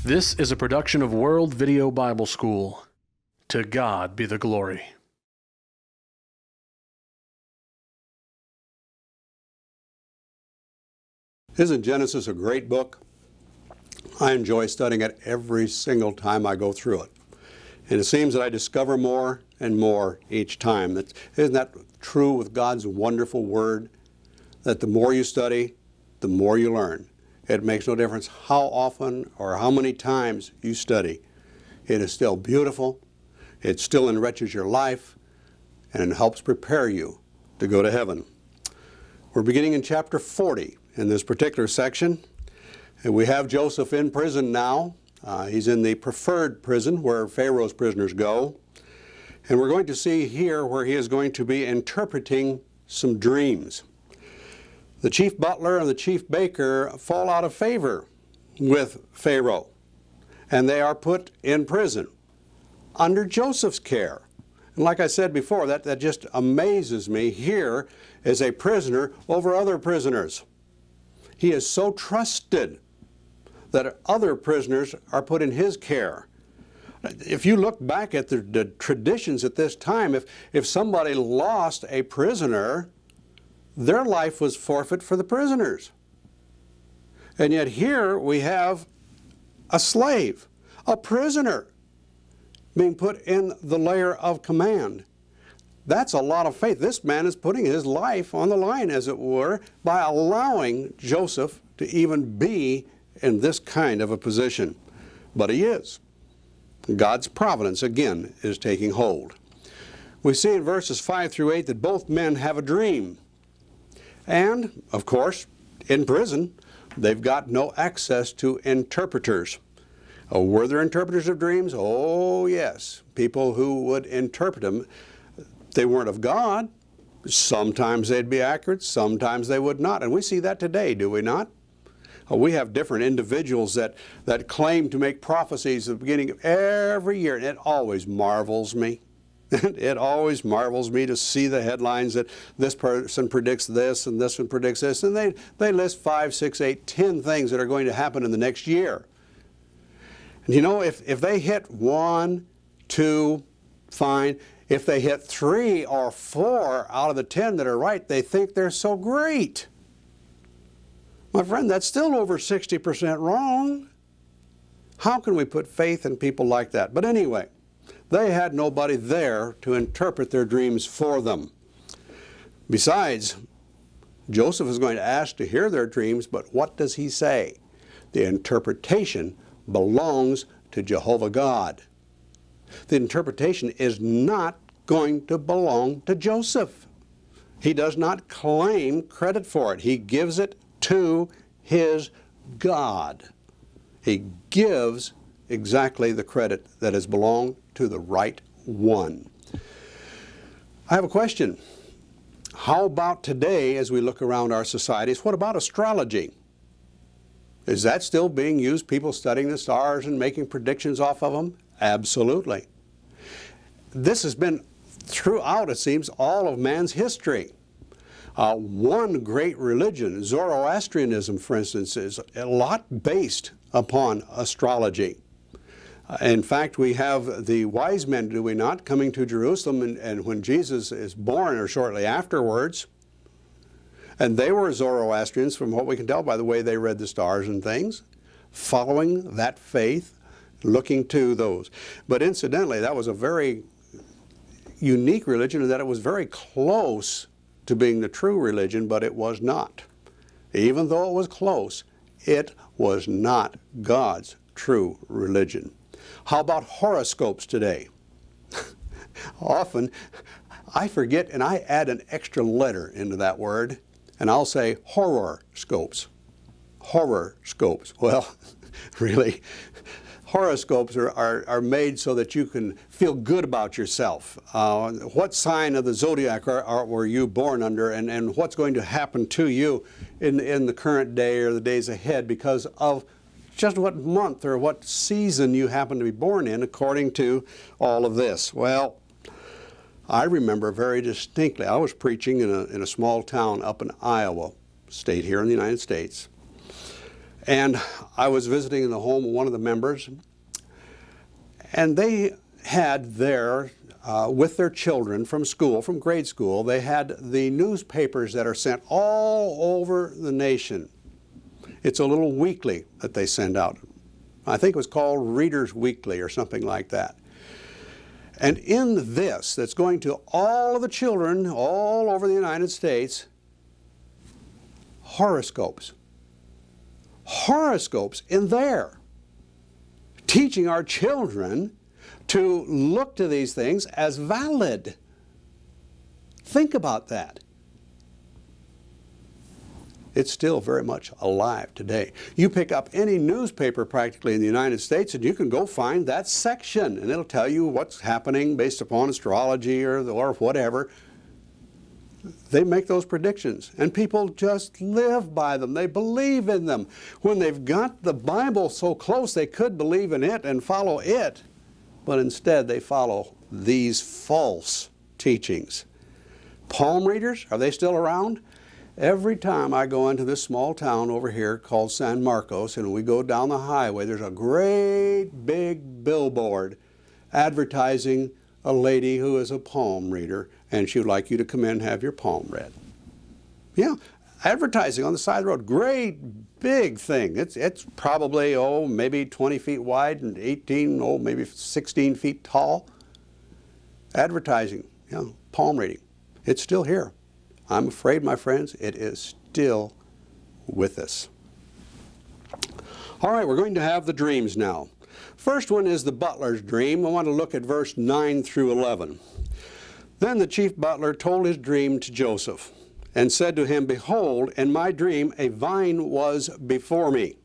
This is a production of World Video Bible School. To God be the glory. Isn't Genesis a great book? I enjoy studying it every single time I go through it. And it seems that I discover more and more each time. Isn't that true with God's wonderful Word? That the more you study, the more you learn. It makes no difference how often or how many times you study. It is still beautiful, it still enriches your life, and it helps prepare you to go to heaven. We're beginning in chapter 40 in this particular section. And we have Joseph in prison now. He's in the preferred prison where Pharaoh's prisoners go. And we're going to see here where he is going to be interpreting some dreams. The chief butler and the chief baker fall out of favor with Pharaoh, and they are put in prison under Joseph's care. And like I said before, that just amazes me. Here is a prisoner over other prisoners. He is so trusted that other prisoners are put in his care. If you look back at the traditions at this time, if somebody lost a prisoner, their life was forfeit for the prisoners. And yet here we have a slave, a prisoner, being put in the layer of command. That's a lot of faith. This man is putting his life on the line, as it were, by allowing Joseph to even be in this kind of a position. But he is. God's providence, again, is taking hold. We see in verses 5 through 8 that both men have a dream. And, of course, in prison, they've got no access to interpreters. Were there interpreters of dreams? Oh, yes. People who would interpret them. They weren't of God. Sometimes they'd be accurate, sometimes they would not. And we see that today, do we not? We have different individuals that claim to make prophecies at the beginning of every year, and it always marvels me. It always marvels me to see the headlines that this person predicts this and this one predicts this, and they list 5, 6, 8, 10 things that are going to happen in the next year. And you know, if they hit 1, 2, fine. If they hit 3 or 4 out of the 10 that are right, they think they're so great. My friend, that's still over 60% wrong. How can we put faith in people like that? But anyway, they had nobody there to interpret their dreams for them. Besides, Joseph is going to ask to hear their dreams, but what does he say? The interpretation belongs to Jehovah God. The interpretation is not going to belong to Joseph. He does not claim credit for it. He gives it to his God. He gives exactly the credit that has belonged to the right one. I have a question. How about today as we look around our societies? What about astrology? Is that still being used? People studying the stars and making predictions off of them? Absolutely. This has been throughout, it seems, all of man's history. One great religion, Zoroastrianism, for instance, is a lot based upon astrology. In fact, we have the wise men, do we not, coming to Jerusalem, and when Jesus is born or shortly afterwards, and they were Zoroastrians from what we can tell by the way they read the stars and things, following that faith, looking to those. But incidentally, that was a very unique religion in that it was very close to being the true religion, but it was not. Even though it was close, it was not God's true religion. How about horoscopes today? Often I forget and I add an extra letter into that word, and I'll say horoscopes. Horoscopes. Well, really, horoscopes are made so that you can feel good about yourself. What sign of the zodiac were you born under, and what's going to happen to you in the current day or the days ahead because of just what month or what season you happen to be born in according to all of this. Well, I remember very distinctly, I was preaching in a small town up in Iowa, state here in the United States. And I was visiting in the home of one of the members, and they had there, with their children from school, from grade school, they had the newspapers that are sent all over the nation. It's a little weekly that they send out. I think it was called Reader's Weekly or something like that. And in this, that's going to all of the children all over the United States, horoscopes. Horoscopes in there, teaching our children to look to these things as valid. Think about that. It's still very much alive today. You pick up any newspaper practically in the United States and you can go find that section and it'll tell you what's happening based upon astrology or whatever. They make those predictions and people just live by them. They believe in them. When they've got the Bible so close they could believe in it and follow it, but instead they follow these false teachings. Palm readers, are they still around? Every time I go into this small town over here called San Marcos and we go down the highway, there's a great big billboard advertising a lady who is a palm reader and she would like you to come in and have your palm read. Yeah, advertising on the side of the road, great big thing. It's probably, maybe 20 feet wide and 18, maybe 16 feet tall. Advertising, palm reading. It's still here. I'm afraid, my friends, it is still with us. All right, we're going to have the dreams now. First one is the butler's dream. I want to look at verse 9 through 11. Then the chief butler told his dream to Joseph and said to him, "Behold, in my dream a vine was before me,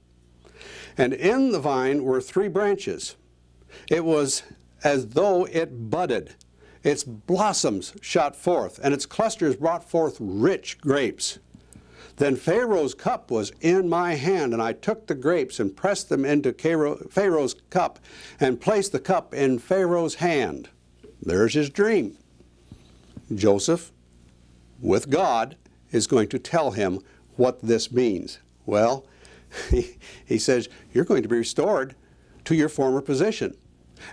and in the vine were 3 branches. It was as though it budded. Its blossoms shot forth, and its clusters brought forth rich grapes. Then Pharaoh's cup was in my hand, and I took the grapes and pressed them into Pharaoh's cup and placed the cup in Pharaoh's hand." There's his dream. Joseph, with God, is going to tell him what this means. Well, he says, you're going to be restored to your former position.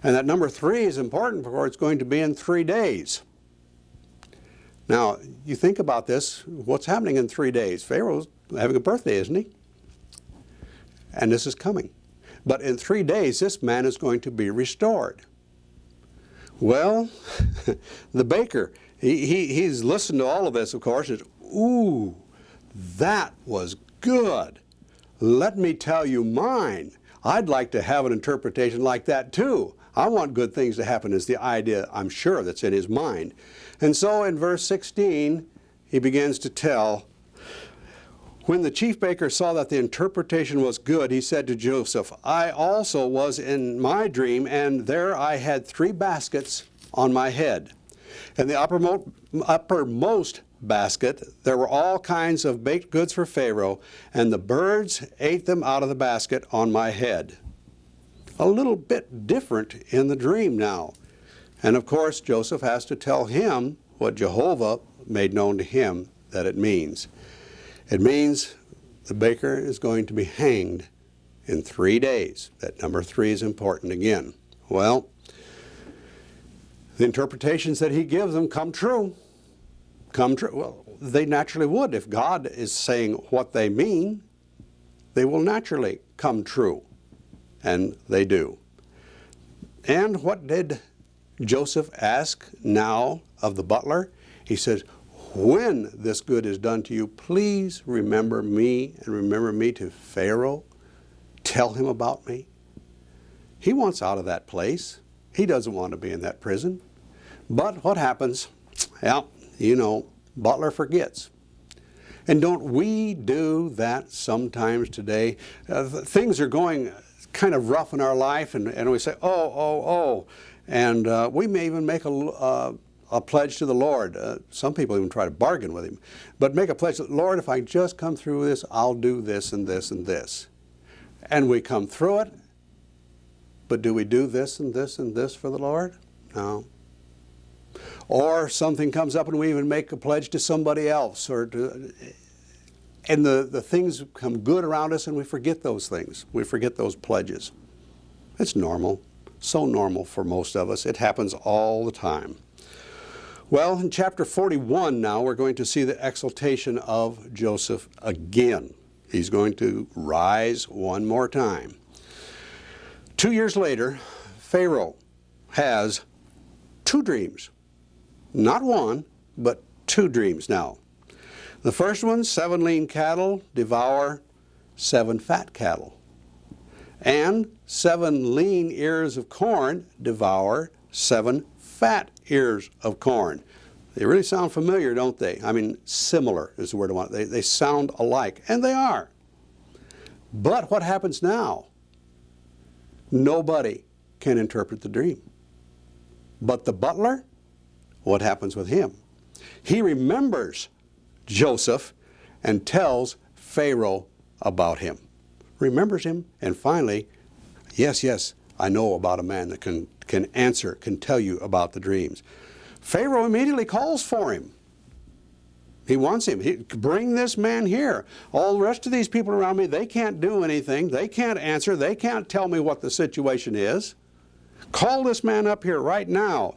And that number 3 is important because it's going to be in 3 days. Now, you think about this, what's happening in 3 days? Pharaoh's having a birthday, isn't he? And this is coming. But in 3 days, this man is going to be restored. Well, the baker, he's listened to all of this, of course, and says, ooh, that was good. Let me tell you mine. I'd like to have an interpretation like that too. I want good things to happen is the idea, I'm sure, that's in his mind. And so in verse 16, he begins to tell, when the chief baker saw that the interpretation was good, he said to Joseph, I also was in my dream, and there I had 3 baskets on my head. In the uppermost basket, there were all kinds of baked goods for Pharaoh, and the birds ate them out of the basket on my head. A little bit different in the dream now. And of course, Joseph has to tell him what Jehovah made known to him that it means. It means the baker is going to be hanged in 3 days. That number 3 is important again. Well, the interpretations that he gives them come true. Come true. Well, they naturally would. If God is saying what they mean, they will naturally come true. And they do. And what did Joseph ask now of the butler? He says, when this good is done to you, please remember me and remember me to Pharaoh. Tell him about me. He wants out of that place. He doesn't want to be in that prison. But what happens? Well, you know, butler forgets. And don't we do that sometimes today? Things are going kind of rough in our life, and we say, oh. And we may even make a pledge to the Lord. Some people even try to bargain with him. But make a pledge, Lord, if I just come through this, I'll do this and this and this. And we come through it, but do we do this and this and this for the Lord? No. Or something comes up and we even make a pledge to somebody else. and the things become good around us, and we forget those things. We forget those pledges. It's normal. So normal for most of us. It happens all the time. Well, in chapter 41 now, we're going to see the exaltation of Joseph again. He's going to rise one more time. 2 years later, Pharaoh has 2 dreams. Not one, but 2 dreams now. The first one, 7 lean cattle devour 7 fat cattle. And 7 lean ears of corn devour 7 fat ears of corn. They really sound familiar, don't they? I mean, similar is the word I want. They sound alike, and they are. But what happens now? Nobody can interpret the dream. But the butler, what happens with him? He remembers Joseph and tells Pharaoh about him. Remembers him, and finally, yes, I know about a man that can answer, can tell you about the dreams. Pharaoh immediately calls for him. He wants him. Bring this man here. All the rest of these people around me, they can't do anything. They can't answer. They can't tell me what the situation is. Call this man up here right now.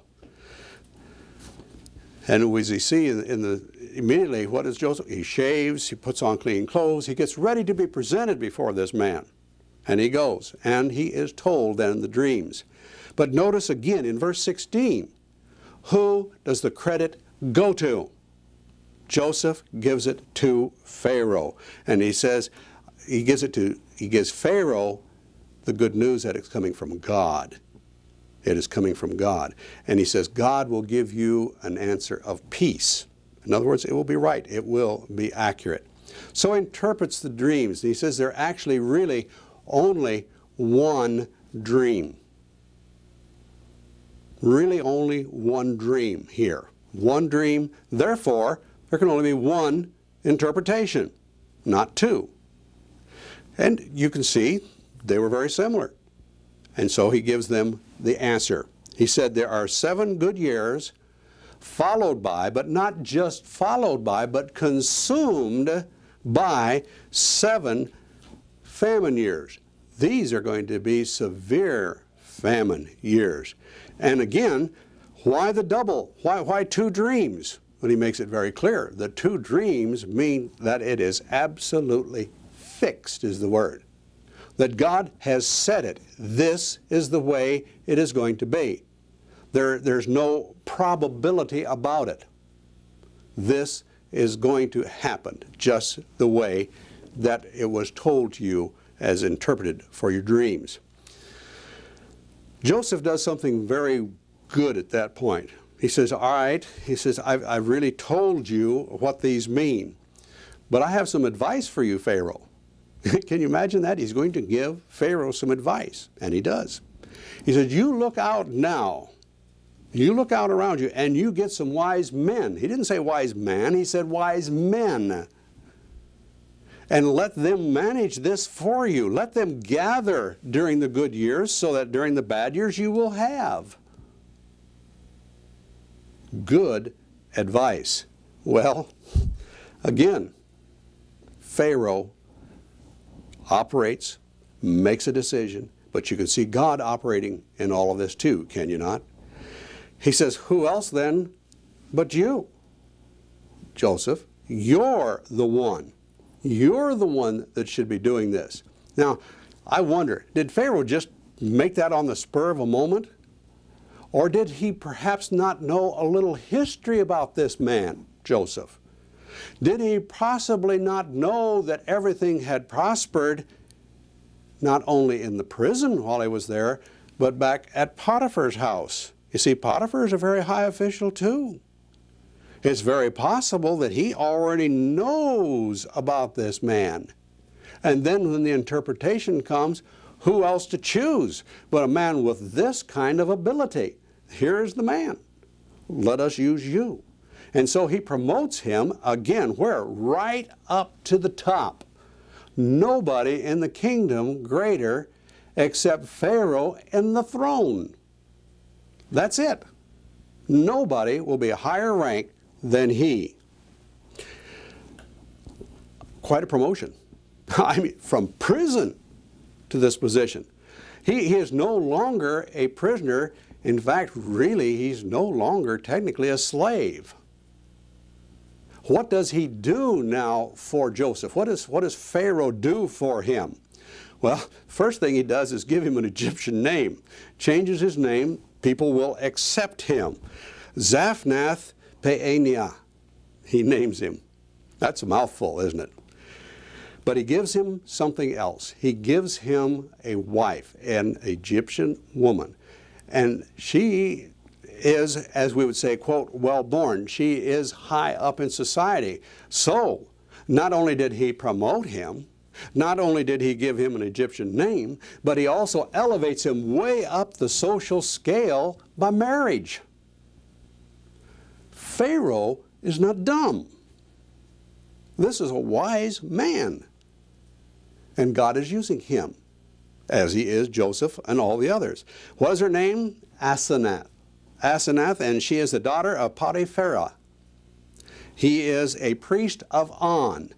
And as you see immediately, what does Joseph? He shaves, he puts on clean clothes, he gets ready to be presented before this man. And he goes, and he is told then the dreams. But notice again in verse 16, who does the credit go to? Joseph gives it to Pharaoh. And he says, he gives Pharaoh the good news that it's coming from God. It is coming from God. And he says, God will give you an answer of peace. In other words, it will be right. It will be accurate. So he interprets the dreams. And he says they're actually really only one dream. Really only one dream here. One dream. Therefore, there can only be one interpretation, not 2. And you can see they were very similar. And so he gives them the answer. He said there are 7 good years followed by, but not just followed by, but consumed by 7 famine years. These are going to be severe famine years. And again, why the double? Why 2 dreams? When he makes it very clear. The 2 dreams mean that it is absolutely fixed, is the word. That God has said it. This is the way it is going to be. There's no probability about it. This is going to happen just the way that it was told to you as interpreted for your dreams. Joseph does something very good at that point. He says, all right, he says, I've really told you what these mean, but I have some advice for you, Pharaoh. Can you imagine that? He's going to give Pharaoh some advice, and he does. He says, you look out now. You look out around you, and you get some wise men. He didn't say wise man, he said wise men. And let them manage this for you. Let them gather during the good years so that during the bad years you will have. Good advice. Well, again, Pharaoh operates, makes a decision, but you can see God operating in all of this too, can you not? He says, who else then but you? Joseph, you're the one. You're the one that should be doing this. Now, I wonder, did Pharaoh just make that on the spur of a moment? Or did he perhaps not know a little history about this man, Joseph? Did he possibly not know that everything had prospered, not only in the prison while he was there, but back at Potiphar's house? You see, Potiphar is a very high official too. It's very possible that he already knows about this man. And then when the interpretation comes, who else to choose but a man with this kind of ability? Here's the man. Let us use you. And so he promotes him again, where? Right up to the top. Nobody in the kingdom greater except Pharaoh in the throne. That's it. Nobody will be a higher rank than he. quite a promotion. I mean, from prison to this position. He is no longer a prisoner. In fact, really, he's no longer technically a slave. What does he do now for Joseph? What does Pharaoh do for him? Well, first thing he does is give him an Egyptian name. Changes his name, people will accept him. Zaphnath Paaneah, he names him. That's a mouthful, isn't it? But he gives him something else. He gives him a wife, an Egyptian woman. And she is, as we would say, quote, well-born. She is high up in society. So, not only did he promote him, not only did he give him an Egyptian name, but he also elevates him way up the social scale by marriage. Pharaoh is not dumb. This is a wise man. And God is using him, as he is Joseph and all the others. What is her name? Asenath. Asenath, and she is the daughter of Potipharah. He is a priest of On.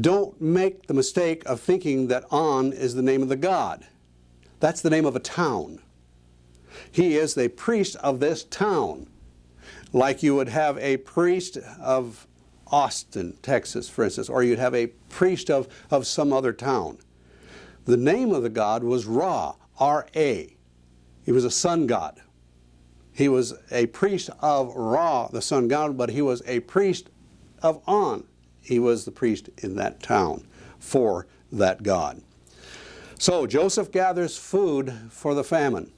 Don't make the mistake of thinking that On is the name of the god. That's the name of a town. He is the priest of this town. Like you would have a priest of Austin, Texas, for instance, or you'd have a priest of some other town. The name of the god was Ra, R-A. He was a sun god. He was a priest of Ra, the sun god, but he was a priest of On. He was the priest in that town for that god. So Joseph gathers food for the famine.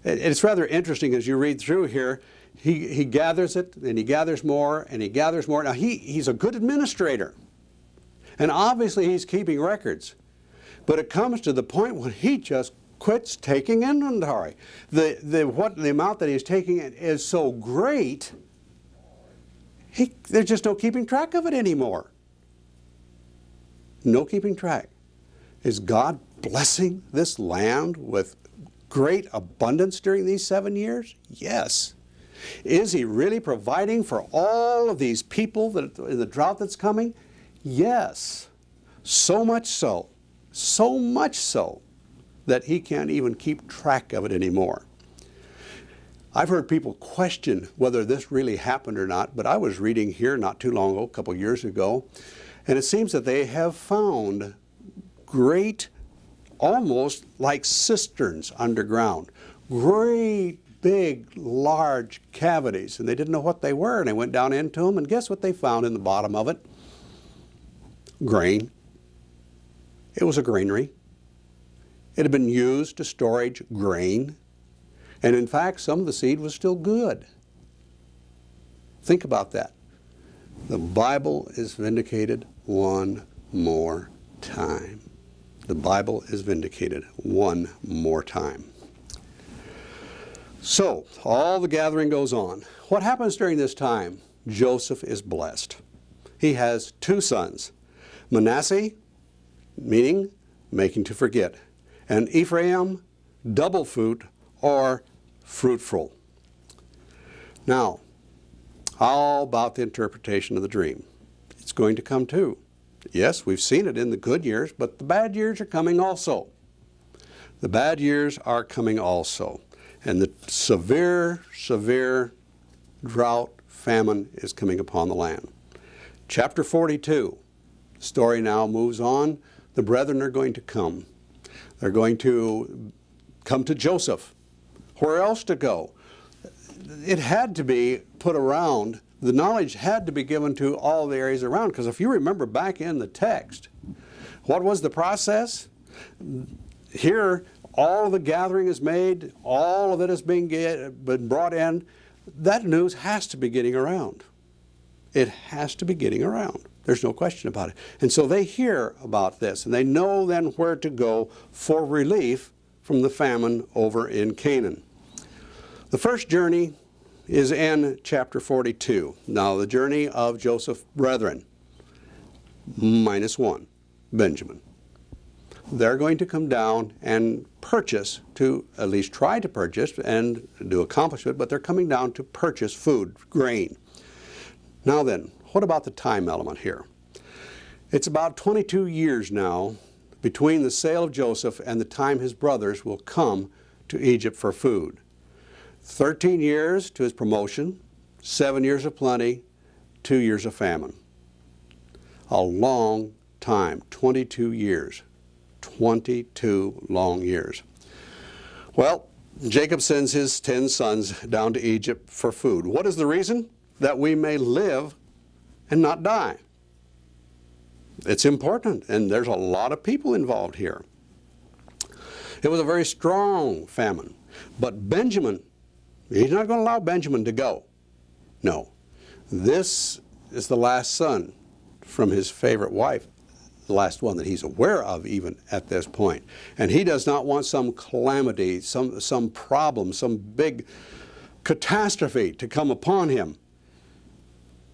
It's rather interesting as you read through here. He gathers it, and he gathers more, and he gathers more. Now, he's a good administrator, and obviously he's keeping records. But it comes to the point when he just quits taking inventory. The amount that he's taking is so great, there's just no keeping track of it anymore. No keeping track. Is God blessing this land with great abundance during these 7 years? Yes. Is he really providing for all of these people in the drought that's coming? Yes. So much so that he can't even keep track of it anymore. I've heard people question whether this really happened or not, but I was reading here not too long ago, a couple years ago, and it seems that they have found great, almost like cisterns underground. Great big, large cavities, and they didn't know what they were, and they went down into them, and guess what they found in the bottom of it? Grain. It was a granary. It had been used to storage grain, and in fact, some of the seed was still good. Think about that. The Bible is vindicated one more time. The Bible is vindicated one more time. So, all the gathering goes on. What happens during this time? Joseph is blessed. He has 2 sons. Manasseh, meaning making to forget, and Ephraim, double fruit or fruitful. Now, how about the interpretation of the dream? It's going to come too. Yes, we've seen it in the good years, but the bad years are coming also. The bad years are coming also. And the severe, severe drought, famine is coming upon the land. Chapter 42, the story now moves on. The brethren are going to come. They're going to come to Joseph. Where else to go? It had to be put around. The knowledge had to be given to all the areas around, because if you remember back in the text, what was the process? Here, all the gathering is made, all of it is being brought in. That news has to be getting around. It has to be getting around. There's no question about it. And so they hear about this, and they know then where to go for relief from the famine over in Canaan. The first journey is in chapter 42. Now, the journey of Joseph's brethren, -1, Benjamin. They're going to come down and purchase, to at least try to purchase and do accomplish it, but they're coming down to purchase food, grain. Now then, what about the time element here? It's about 22 years now between the sale of Joseph and the time his brothers will come to Egypt for food. 13 years to his promotion, 7 years of plenty, 2 years of famine. A long time, 22 years. 22 long years. Well, Jacob sends his 10 sons down to Egypt for food. What is the reason? That we may live and not die. It's important, and there's a lot of people involved here. It was a very strong famine. But Benjamin, he's not going to allow Benjamin to go. No. This is the last son from his favorite wife, the last one that he's aware of even at this point. And he does not want some calamity, some problem, some big catastrophe to come upon him.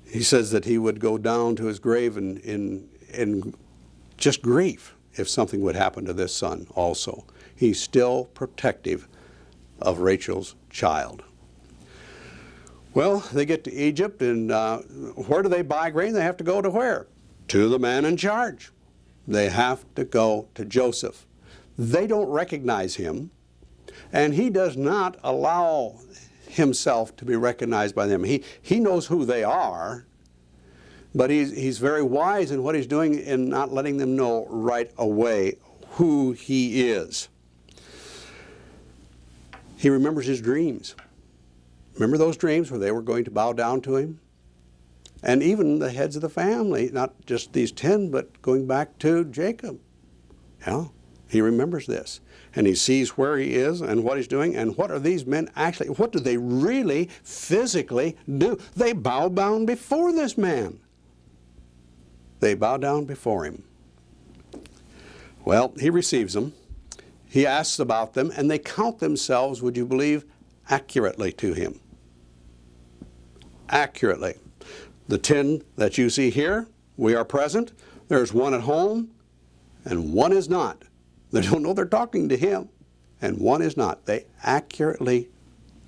He says that he would go down to his grave in just grief if something would happen to this son also. He's still protective of Rachel's child. Well, they get to Egypt, and where do they buy grain? They have to go to where? To the man in charge. They have to go to Joseph. They don't recognize him, and he does not allow himself to be recognized by them. He knows who they are, but he's very wise in what he's doing in not letting them know right away who he is. He remembers his dreams. Remember those dreams where they were going to bow down to him? And even the heads of the family, not just these 10, but going back to Jacob. Yeah, he remembers this. And he sees where he is and what he's doing, and what are these men actually, what do they really physically do? They bow down before this man. They bow down before him. Well, he receives them. He asks about them, and they count themselves, would you believe, accurately to him. Accurately. The 10 that you see here, we are present. There's one at home, and one is not. They don't know they're talking to him, and one is not. They accurately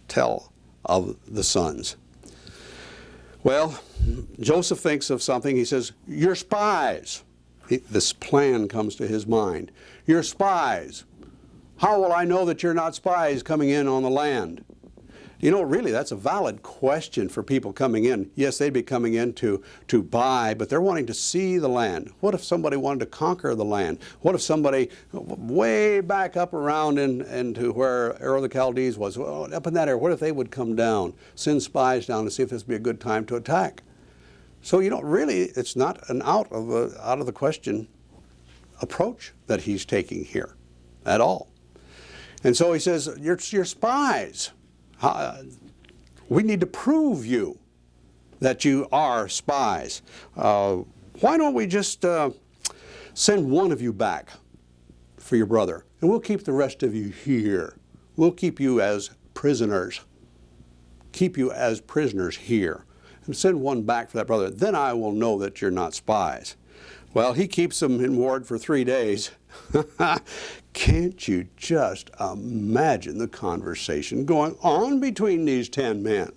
tell of the sons. Well, Joseph thinks of something. He says, "You're spies." This plan comes to his mind. "You're spies. How will I know that you're not spies coming in on the land?" You know, really, that's a valid question for people coming in. Yes, they'd be coming in to buy, but they're wanting to see the land. What if somebody wanted to conquer the land? What if somebody way back up around into where Ur of the Chaldees was, well, up in that area, what if they would come down, send spies down to see if this would be a good time to attack? So, you know, really, it's not an out of the question approach that he's taking here at all. And so he says, you're spies. We need to prove you that you are spies. Why don't we just send one of you back for your brother, and we'll keep the rest of you here. We'll keep you as prisoners. Keep you as prisoners here. And send one back for that brother. Then I will know that you're not spies. Well, he keeps them in ward for 3 days. Can't you just imagine the conversation going on between these 10 men?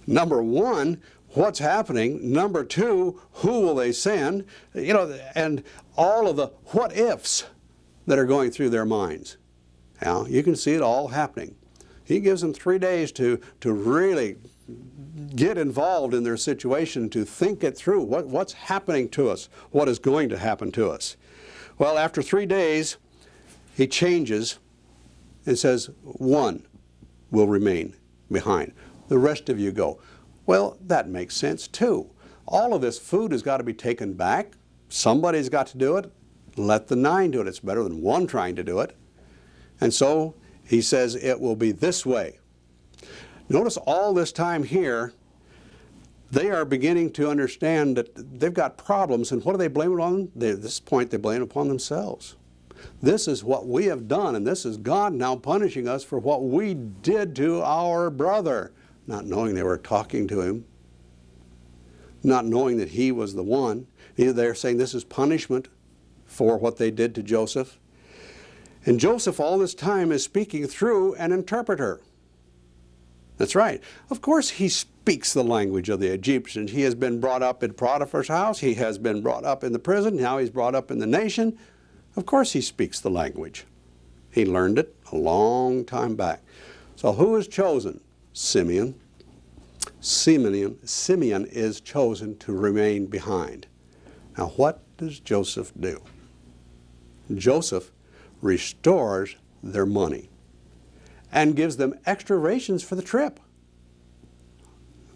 Number one, what's happening? Number two, who will they send? You know, and all of the what ifs that are going through their minds. Now, you can see it all happening. He gives them 3 days to really get involved in their situation, to think it through. What's happening to us? What is going to happen to us? Well, after 3 days, he changes and says, one will remain behind. The rest of you go. Well, that makes sense too. All of this food has got to be taken back. Somebody's got to do it. Let the 9 do it. It's better than one trying to do it. And so he says it will be this way. Notice all this time here, they are beginning to understand that they've got problems, and what do they blame it on? At this point, they blame it upon themselves. This is what we have done, and this is God now punishing us for what we did to our brother, not knowing they were talking to him, not knowing that he was the one. They're saying this is punishment for what they did to Joseph. And Joseph all this time is speaking through an interpreter. That's right. Of course he speaks the language of the Egyptians. He has been brought up in Potiphar's house. He has been brought up in the prison. Now he's brought up in the nation. Of course he speaks the language. He learned it a long time back. So who is chosen? Simeon. Simeon is chosen to remain behind. Now what does Joseph do? Joseph restores their money and gives them extra rations for the trip.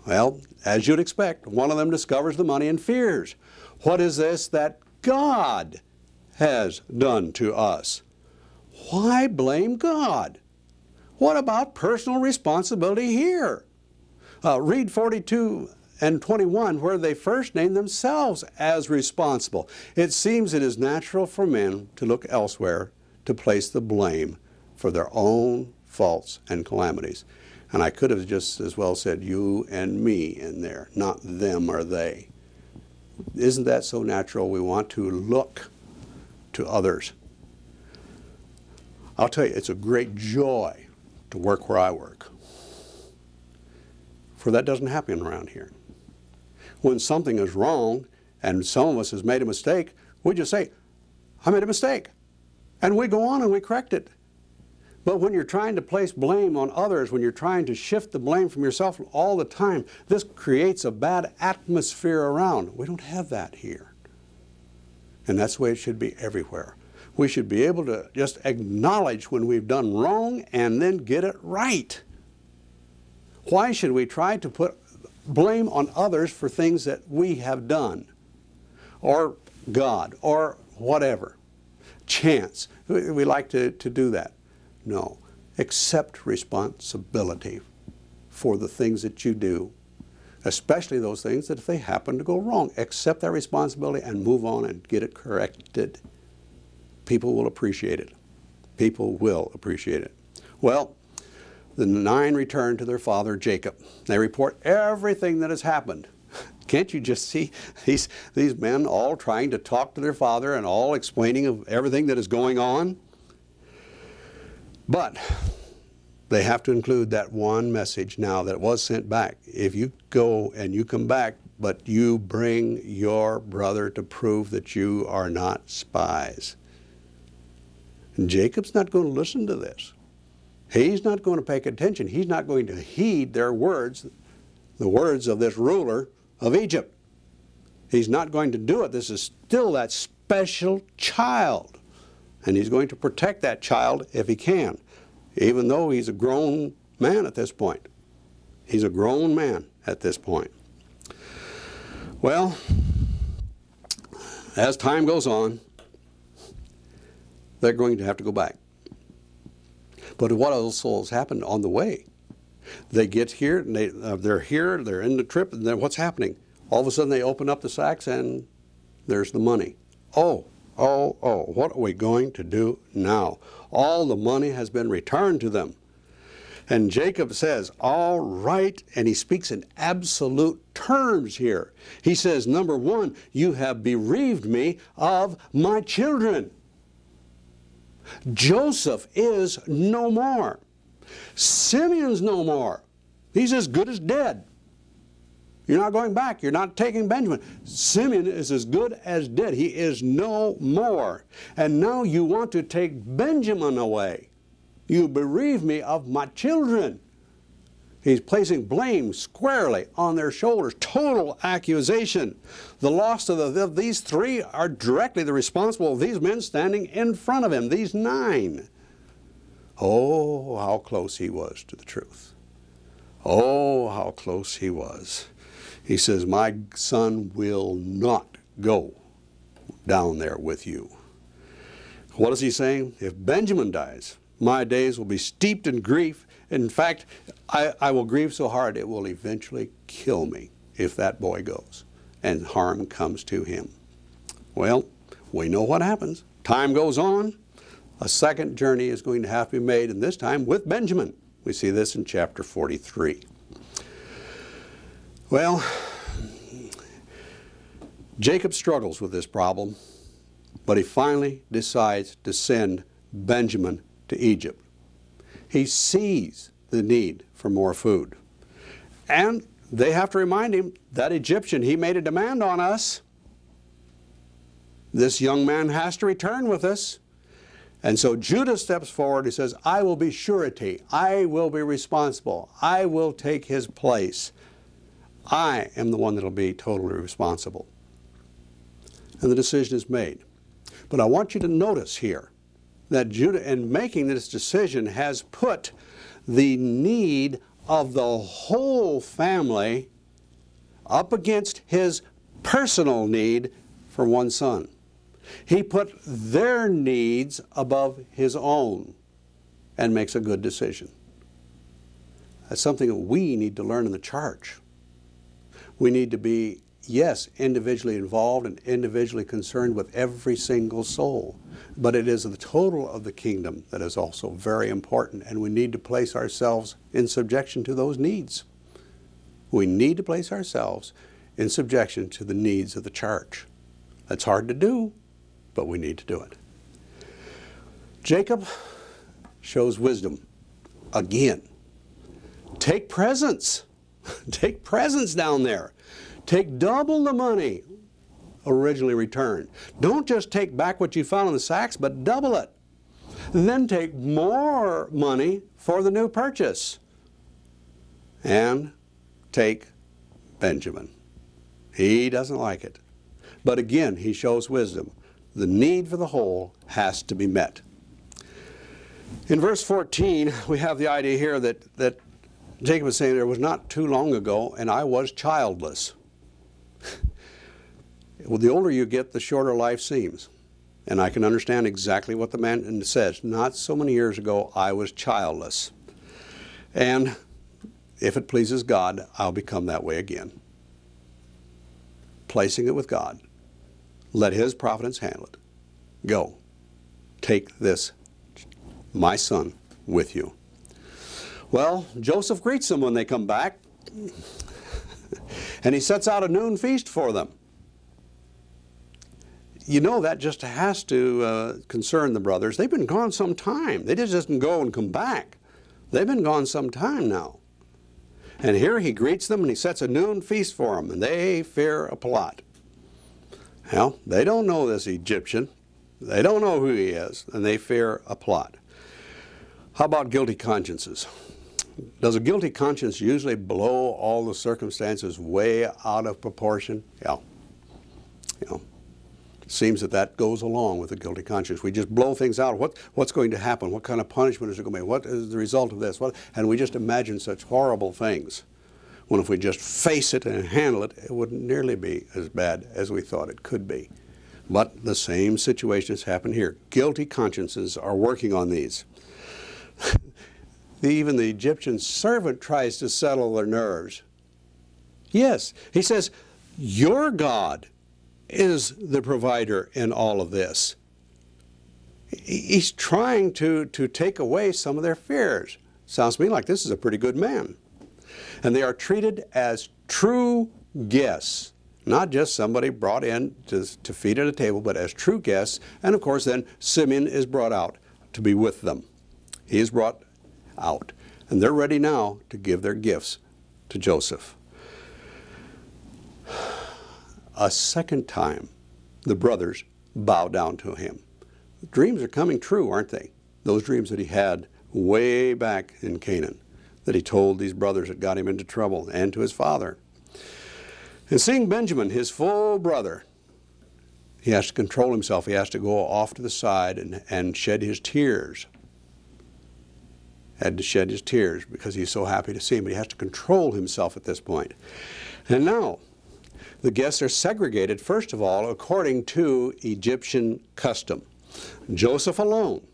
Well, as you'd expect, one of them discovers the money and fears. What is this that God has done to us? Why blame God? What about personal responsibility here? Read 42 and 21, where they first name themselves as responsible. It seems it is natural for men to look elsewhere to place the blame for their own faults and calamities. And I could have just as well said you and me in there, not them or they. Isn't that so natural? We want to look to others. I'll tell you, it's a great joy to work where I work. For that doesn't happen around here. When something is wrong and some of us has made a mistake, we just say, I made a mistake. And we go on and we correct it. But when you're trying to place blame on others, when you're trying to shift the blame from yourself all the time, this creates a bad atmosphere around. We don't have that here. And that's the way it should be everywhere. We should be able to just acknowledge when we've done wrong and then get it right. Why should we try to put blame on others for things that we have done? Or God, or whatever. Chance. We like to do that. No. Accept responsibility for the things that you do, especially those things that if they happen to go wrong. Accept that responsibility and move on and get it corrected. People will appreciate it. People will appreciate it. Well, the 9 return to their father Jacob. They report everything that has happened. Can't you just see these men all trying to talk to their father and all explaining of everything that is going on? But they have to include that one message now that was sent back. If you go and you come back, but you bring your brother to prove that you are not spies. And Jacob's not going to listen to this. He's not going to pay attention. He's not going to heed their words, the words of this ruler of Egypt. He's not going to do it. This is still that special child. And he's going to protect that child if he can, even though he's a grown man at this point. He's a grown man at this point. Well, as time goes on, they're going to have to go back. But what also has happened on the way? They get here, and they're here, they're in the trip, and then what's happening? All of a sudden they open up the sacks and there's the money. Oh, what are we going to do now? All the money has been returned to them. And Jacob says, all right, and he speaks in absolute terms here. He says, number one, you have bereaved me of my children. Joseph is no more. Simeon's no more. He's as good as dead. You're not going back. You're not taking Benjamin. Simeon is as good as dead. He is no more. And now you want to take Benjamin away. You bereave me of my children. He's placing blame squarely on their shoulders. Total accusation. The loss of these 3 are directly the responsible of these men standing in front of him, these 9. Oh, how close he was to the truth. Oh, how close he was. He says, my son will not go down there with you. What is he saying? If Benjamin dies, my days will be steeped in grief. In fact, I will grieve so hard it will eventually kill me if that boy goes and harm comes to him. Well, we know what happens. Time goes on. A second journey is going to have to be made, and this time with Benjamin. We see this in chapter 43. Well, Jacob struggles with this problem, but he finally decides to send Benjamin to Egypt. He sees the need for more food. And they have to remind him, that Egyptian, he made a demand on us. This young man has to return with us. And so Judah steps forward. He says, I will be surety. I will be responsible. I will take his place. I am the one that will be totally responsible. And the decision is made. But I want you to notice here that Judah, in making this decision, has put the need of the whole family up against his personal need for one son. He put their needs above his own and makes a good decision. That's something that we need to learn in the church. We need to be, yes, individually involved and individually concerned with every single soul. But it is the total of the kingdom that is also very important, and we need to place ourselves in subjection to those needs. We need to place ourselves in subjection to the needs of the church. That's hard to do, but we need to do it. Jacob shows wisdom again. Take presents. Take presents down there. Take double the money originally returned. Don't just take back what you found in the sacks, but double it. Then take more money for the new purchase. And take Benjamin. He doesn't like it. But again, he shows wisdom. The need for the whole has to be met. In verse 14, we have the idea here that Jacob is saying, there was not too long ago, and I was childless. Well, the older you get, the shorter life seems. And I can understand exactly what the man says. Not so many years ago, I was childless. And if it pleases God, I'll become that way again. Placing it with God. Let His providence handle it. Go. Take this, my son, with you. Well, Joseph greets them when they come back. And he sets out a noon feast for them. You know, that just has to concern the brothers. They've been gone some time. They just didn't go and come back. They've been gone some time now. And here he greets them and he sets a noon feast for them, and they fear a plot. Well, they don't know this Egyptian. They don't know who he is, and they fear a plot. How about guilty consciences? Does a guilty conscience usually blow all the circumstances way out of proportion? Yeah. You know, it seems that goes along with a guilty conscience. We just blow things out. What's going to happen? What kind of punishment is it going to be? What is the result of this? And we just imagine such horrible things. When if we just face it and handle it, it wouldn't nearly be as bad as we thought it could be. But the same situation has happened here. Guilty consciences are working on these. Even the Egyptian servant tries to settle their nerves. Yes, he says, your God is the provider in all of this. He's trying to take away some of their fears. Sounds to me like this is a pretty good man. And they are treated as true guests, not just somebody brought in to feed at a table, but as true guests. And of course then Simeon is brought out to be with them. He is brought out. And they're ready now to give their gifts to Joseph. A second time, the brothers bow down to him. Dreams are coming true, aren't they? Those dreams that he had way back in Canaan, that he told these brothers that got him into trouble, and to his father. And seeing Benjamin, his full brother, he has to control himself. He has to go off to the side and shed his tears. Had to shed his tears because he's so happy to see him. But he has to control himself at this point. And now, the guests are segregated, first of all, according to Egyptian custom. Joseph alone,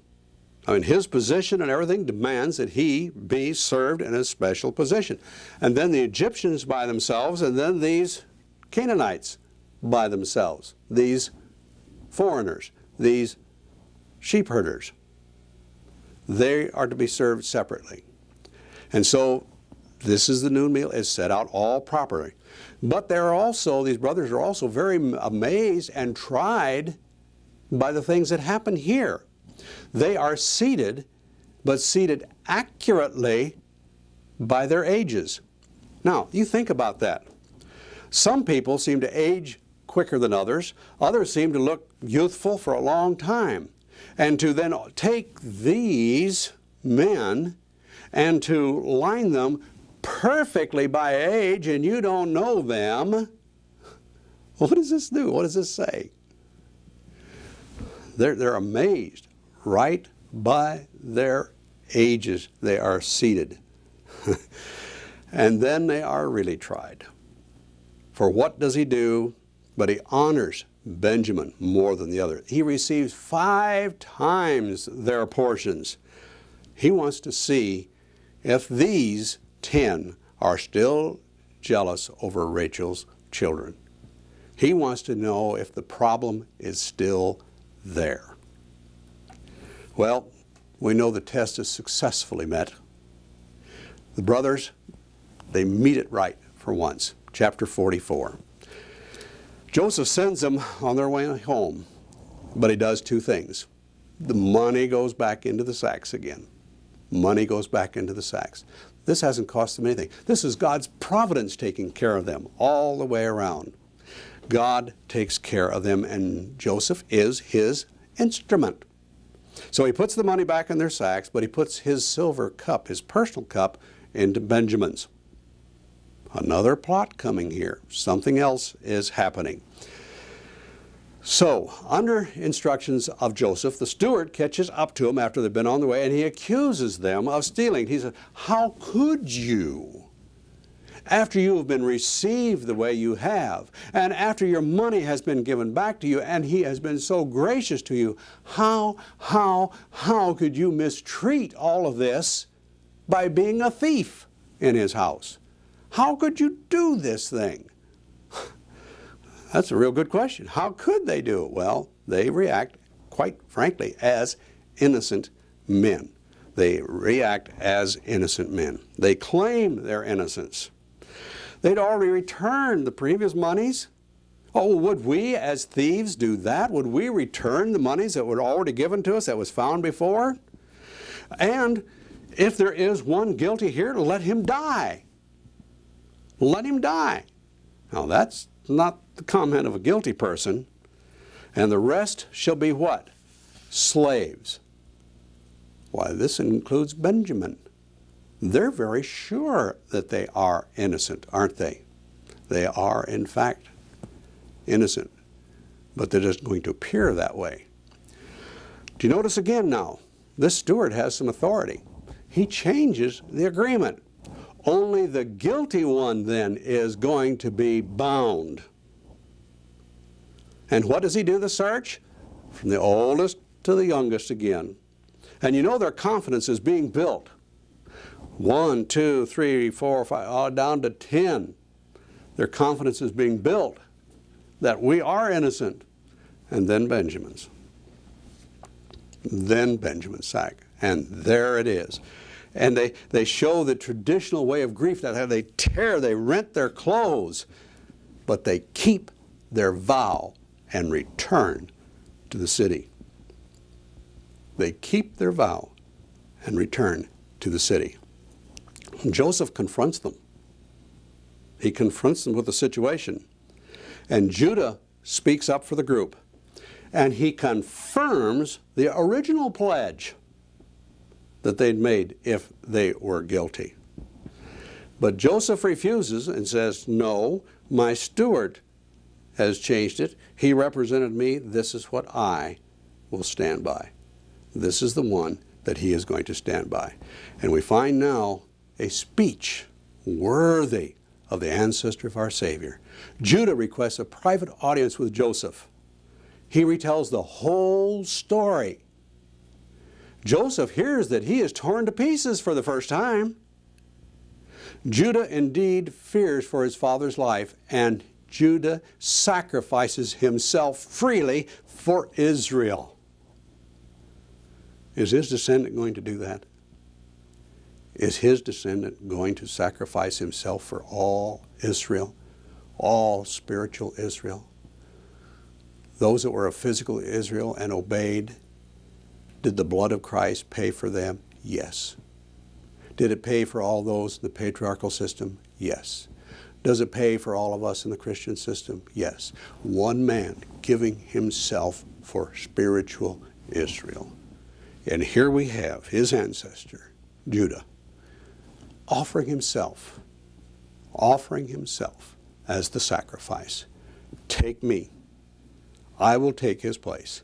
I mean, his position and everything demands that he be served in a special position. And then the Egyptians by themselves, and then these Canaanites by themselves, these foreigners, these sheep herders. They are to be served separately. And so this is the noon meal. It's set out all properly. But there are also, these brothers are also very amazed and tried by the things that happen here. They are seated, but seated accurately by their ages. Now, you think about that. Some people seem to age quicker than others. Others seem to look youthful for a long time. And to then take these men and to line them perfectly by age, and you don't know them, what does this do? What does this say? They're amazed. Right by their ages they are seated. And then they are really tried. For what does he do? But he honors Benjamin more than the other. He receives 5 times their portions. He wants to see if these 10 are still jealous over Rachel's children. He wants to know if the problem is still there. Well, we know the test is successfully met. The brothers, they meet it right for once. Chapter 44. Joseph sends them on their way home, but he does 2 things. The money goes back into the sacks again. Money goes back into the sacks. This hasn't cost them anything. This is God's providence taking care of them all the way around. God takes care of them, and Joseph is his instrument. So he puts the money back in their sacks, but he puts his silver cup, his personal cup, into Benjamin's. Another plot coming here. Something else is happening. So, under instructions of Joseph, the steward catches up to him after they've been on the way, and he accuses them of stealing. He says, "How could you, after you have been received the way you have, and after your money has been given back to you, and he has been so gracious to you, how could you mistreat all of this by being a thief in his house? How could you do this thing?" That's a real good question. How could they do it? Well, they react, quite frankly, as innocent men. They react as innocent men. They claim their innocence. They'd already returned the previous monies. Oh, would we as thieves do that? Would we return the monies that were already given to us that was found before? And if there is one guilty here, let him die. Let him die. Now that's not the comment of a guilty person. And the rest shall be what? Slaves. Why, this includes Benjamin. They're very sure that they are innocent, aren't they? They are, in fact, innocent. But they're just going to appear that way. Do you notice again now? This steward has some authority. He changes the agreement. Only the guilty one then is going to be bound. And what does he do the search? From the oldest to the youngest again. And you know their confidence is being built. 1, 2, 3, 4, 5, down to 10. Their confidence is being built that we are innocent. And then Benjamin's. Then Benjamin's sack. And there it is. And they show the traditional way of grief, that they rent their clothes, but they keep their vow and return to the city. They keep their vow and return to the city. Joseph confronts them. He confronts them with the situation. And Judah speaks up for the group. And he confirms the original pledge that they'd made if they were guilty. But Joseph refuses and says, "No, my steward has changed it. He represented me. This is what I will stand by. This is the one that he is going to stand by." And we find now a speech worthy of the ancestor of our Savior. Judah requests a private audience with Joseph. He retells the whole story. Joseph hears that he is torn to pieces for the first time. Judah indeed fears for his father's life, and Judah sacrifices himself freely for Israel. Is his descendant going to do that? Is his descendant going to sacrifice himself for all Israel, all spiritual Israel? Those that were of physical Israel and obeyed, did the blood of Christ pay for them? Yes. Did it pay for all those in the patriarchal system? Yes. Does it pay for all of us in the Christian system? Yes. One man giving himself for spiritual Israel. And here we have his ancestor, Judah, offering himself as the sacrifice. Take me. I will take his place.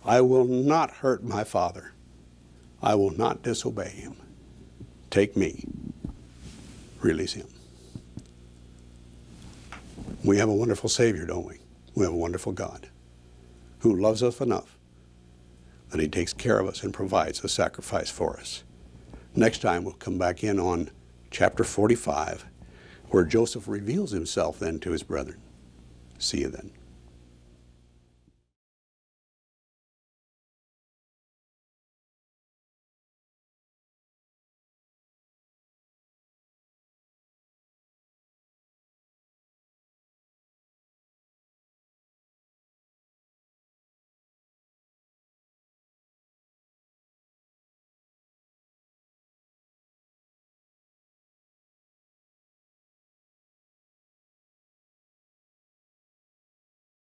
I will not hurt my father. I will not disobey him. Take me. Release him. We have a wonderful Savior, don't we? We have a wonderful God who loves us enough that he takes care of us and provides a sacrifice for us. Next time we'll come back in on chapter 45, where Joseph reveals himself then to his brethren. See you then.